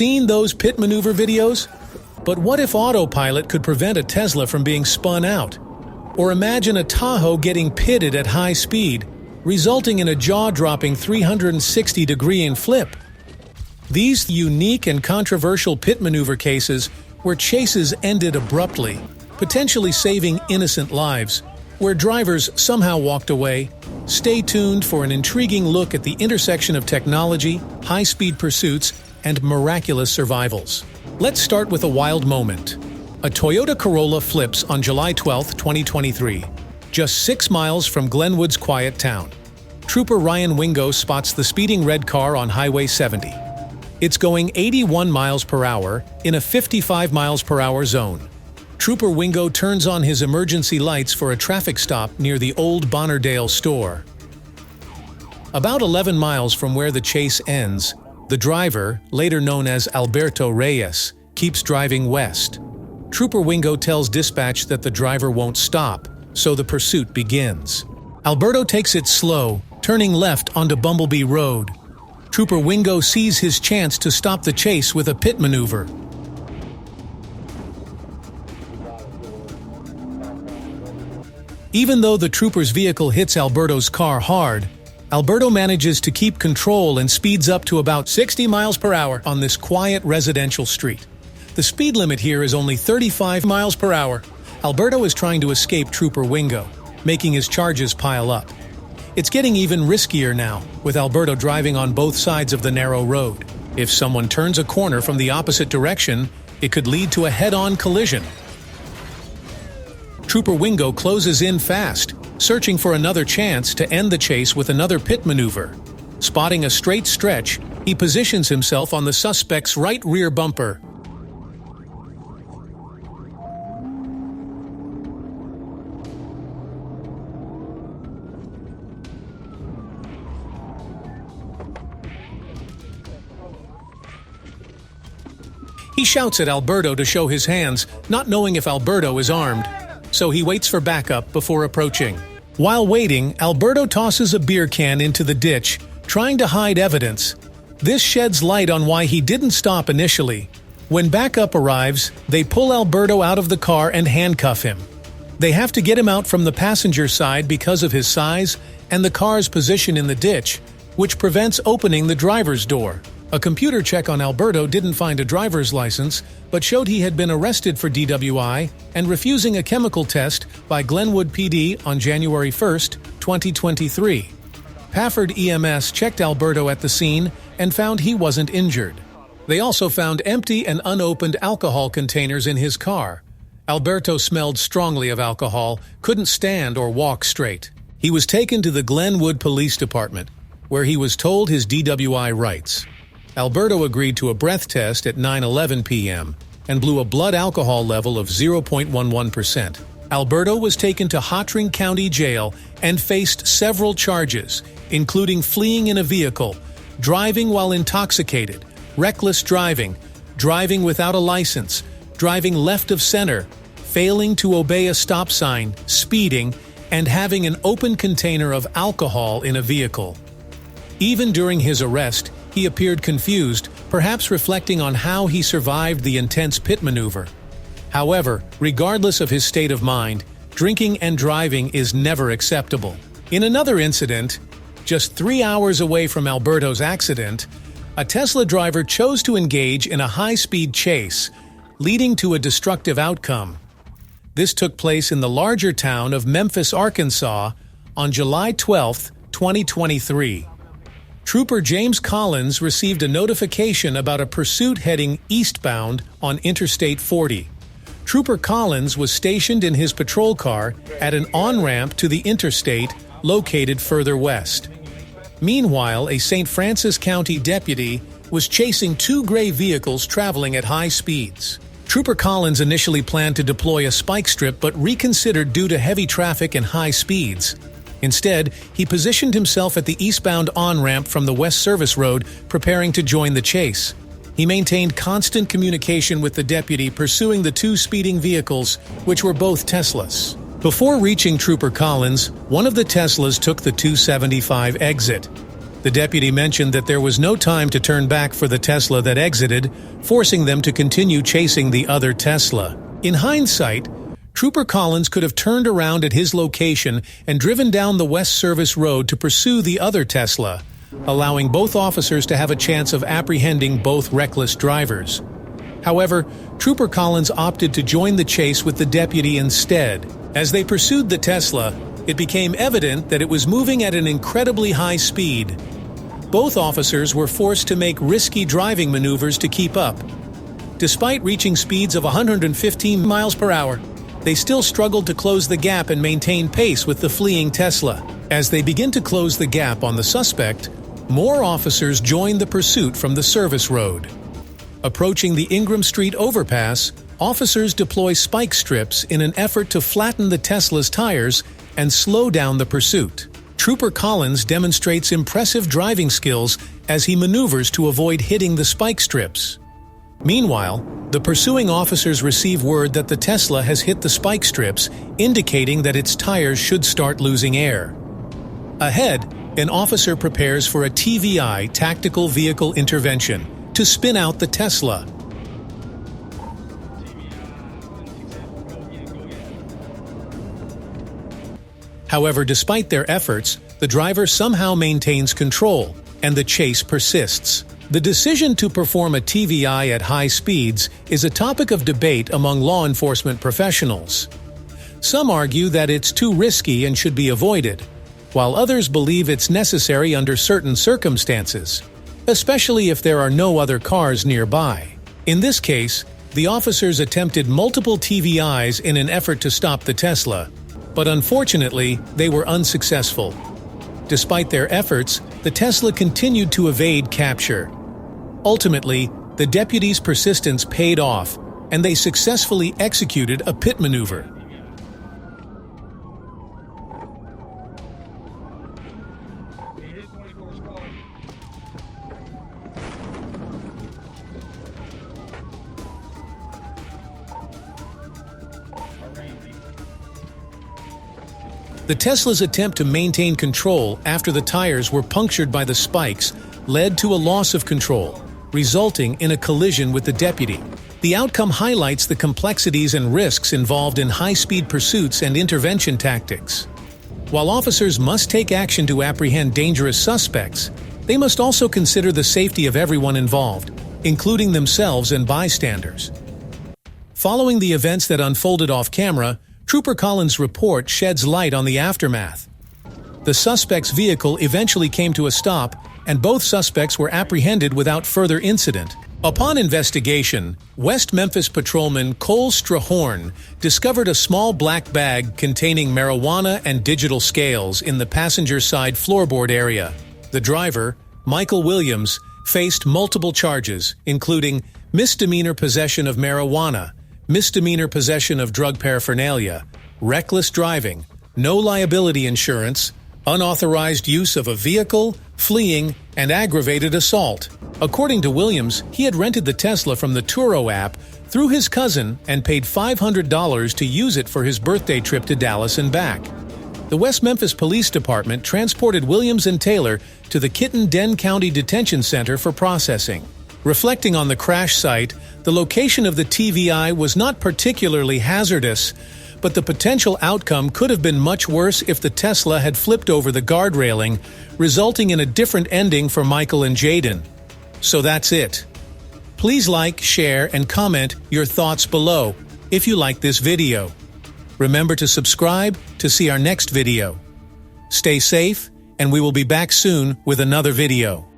seen those pit maneuver videos? But what if autopilot could prevent a Tesla from being spun out? Or imagine a Tahoe getting pitted at high speed, resulting in a jaw-dropping 360-degree flip. These unique and controversial pit maneuver cases where chases ended abruptly, potentially saving innocent lives, where drivers somehow walked away. Stay tuned for an intriguing look at the intersection of technology, high-speed pursuits, and miraculous survivals. Let's start with a wild moment. A Toyota Corolla flips on July 12, 2023, just 6 miles from Glenwood's quiet town. Trooper Ryan Wingo spots the speeding red car on Highway 70. It's going 81 miles per hour in a 55 miles per hour zone. Trooper Wingo turns on his emergency lights for a traffic stop near the old Bonnerdale store. About 11 miles from where the chase ends, the driver, later known as Alberto Reyes, keeps driving west. Trooper Wingo tells dispatch that the driver won't stop, so the pursuit begins. Alberto takes it slow, turning left onto Bumblebee Road. Trooper Wingo sees his chance to stop the chase with a pit maneuver. Even though the trooper's vehicle hits Alberto's car hard, Alberto manages to keep control and speeds up to about 60 miles per hour on this quiet residential street. The speed limit here is only 35 miles per hour. Alberto is trying to escape Trooper Wingo, making his charges pile up. It's getting even riskier now, with Alberto driving on both sides of the narrow road. If someone turns a corner from the opposite direction, it could lead to a head-on collision. Trooper Wingo closes in fast, searching for another chance to end the chase with another pit maneuver. Spotting a straight stretch, he positions himself on the suspect's right rear bumper. He shouts at Alberto to show his hands, not knowing if Alberto is armed, so he waits for backup before approaching. While waiting, Alberto tosses a beer can into the ditch, trying to hide evidence. This sheds light on why he didn't stop initially. When backup arrives, they pull Alberto out of the car and handcuff him. They have to get him out from the passenger side because of his size and the car's position in the ditch, which prevents opening the driver's door. A computer check on Alberto didn't find a driver's license, but showed he had been arrested for DWI and refusing a chemical test by Glenwood PD on January 1, 2023. Pafford EMS checked Alberto at the scene and found he wasn't injured. They also found empty and unopened alcohol containers in his car. Alberto smelled strongly of alcohol, couldn't stand or walk straight. He was taken to the Glenwood Police Department, where he was told his DWI rights. Alberto agreed to a breath test at 9:11 p.m. and blew a blood alcohol level of 0.11%. Alberto was taken to Hawtrey County Jail and faced several charges, including fleeing in a vehicle, driving while intoxicated, reckless driving, driving without a license, driving left of center, failing to obey a stop sign, speeding, and having an open container of alcohol in a vehicle. Even during his arrest, he appeared confused, perhaps reflecting on how he survived the intense pit maneuver. However, regardless of his state of mind, drinking and driving is never acceptable. In another incident, just 3 hours away from Alberto's accident, a Tesla driver chose to engage in a high-speed chase, leading to a destructive outcome. This took place in the larger town of Memphis, Arkansas, on July 12, 2023. Trooper James Collins received a notification about a pursuit heading eastbound on Interstate 40. Trooper Collins was stationed in his patrol car at an on-ramp to the interstate located further west. Meanwhile, a St. Francis County deputy was chasing 2 gray vehicles traveling at high speeds. Trooper Collins initially planned to deploy a spike strip but reconsidered due to heavy traffic and high speeds. Instead, he positioned himself at the eastbound on-ramp from the West Service Road, preparing to join the chase. He maintained constant communication with the deputy pursuing the 2 speeding vehicles, which were both Teslas. Before reaching Trooper Collins, one of the Teslas took the 275 exit. The deputy mentioned that there was no time to turn back for the Tesla that exited, forcing them to continue chasing the other Tesla. In hindsight, Trooper Collins could have turned around at his location and driven down the West Service Road to pursue the other Tesla, allowing both officers to have a chance of apprehending both reckless drivers. However, Trooper Collins opted to join the chase with the deputy instead. As they pursued the Tesla, it became evident that it was moving at an incredibly high speed. Both officers were forced to make risky driving maneuvers to keep up. Despite reaching speeds of 115 miles per hour, they still struggled to close the gap and maintain pace with the fleeing Tesla. As they begin to close the gap on the suspect, more officers join the pursuit from the service road. Approaching the Ingram Street overpass, officers deploy spike strips in an effort to flatten the Tesla's tires and slow down the pursuit. Trooper Collins demonstrates impressive driving skills as he maneuvers to avoid hitting the spike strips. Meanwhile, the pursuing officers receive word that the Tesla has hit the spike strips, indicating that its tires should start losing air. Ahead, an officer prepares for a TVI, tactical vehicle intervention, to spin out the Tesla. However, despite their efforts, the driver somehow maintains control, and the chase persists. The decision to perform a TVI at high speeds is a topic of debate among law enforcement professionals. Some argue that it's too risky and should be avoided, while others believe it's necessary under certain circumstances, especially if there are no other cars nearby. In this case, the officers attempted multiple TVIs in an effort to stop the Tesla, but unfortunately, they were unsuccessful. Despite their efforts, the Tesla continued to evade capture. Ultimately, the deputies' persistence paid off, and they successfully executed a pit maneuver. The Tesla's attempt to maintain control after the tires were punctured by the spikes led to a loss of control, resulting in a collision with the deputy. The outcome highlights the complexities and risks involved in high-speed pursuits and intervention tactics. While officers must take action to apprehend dangerous suspects, they must also consider the safety of everyone involved, including themselves and bystanders. Following the events that unfolded off-camera, Trooper Collins' report sheds light on the aftermath. The suspect's vehicle eventually came to a stop, and both suspects were apprehended without further incident. Upon investigation, West Memphis patrolman Cole Strahorn discovered a small black bag containing marijuana and digital scales in the passenger side floorboard area. The driver, Michael Williams, faced multiple charges, including misdemeanor possession of marijuana, misdemeanor possession of drug paraphernalia, reckless driving, no liability insurance, unauthorized use of a vehicle, fleeing, and aggravated assault. According to Williams, he had rented the Tesla from the Turo app through his cousin and paid $500 to use it for his birthday trip to Dallas and back. The West Memphis Police Department transported Williams and Taylor to the Kitten-Den County Detention Center for processing. Reflecting on the crash site, the location of the TVI was not particularly hazardous, but the potential outcome could have been much worse if the Tesla had flipped over the guard railing, resulting in a different ending for Michael and Jaden. So that's it. Please like, share, and comment your thoughts below if you like this video. Remember to subscribe to see our next video. Stay safe, and we will be back soon with another video.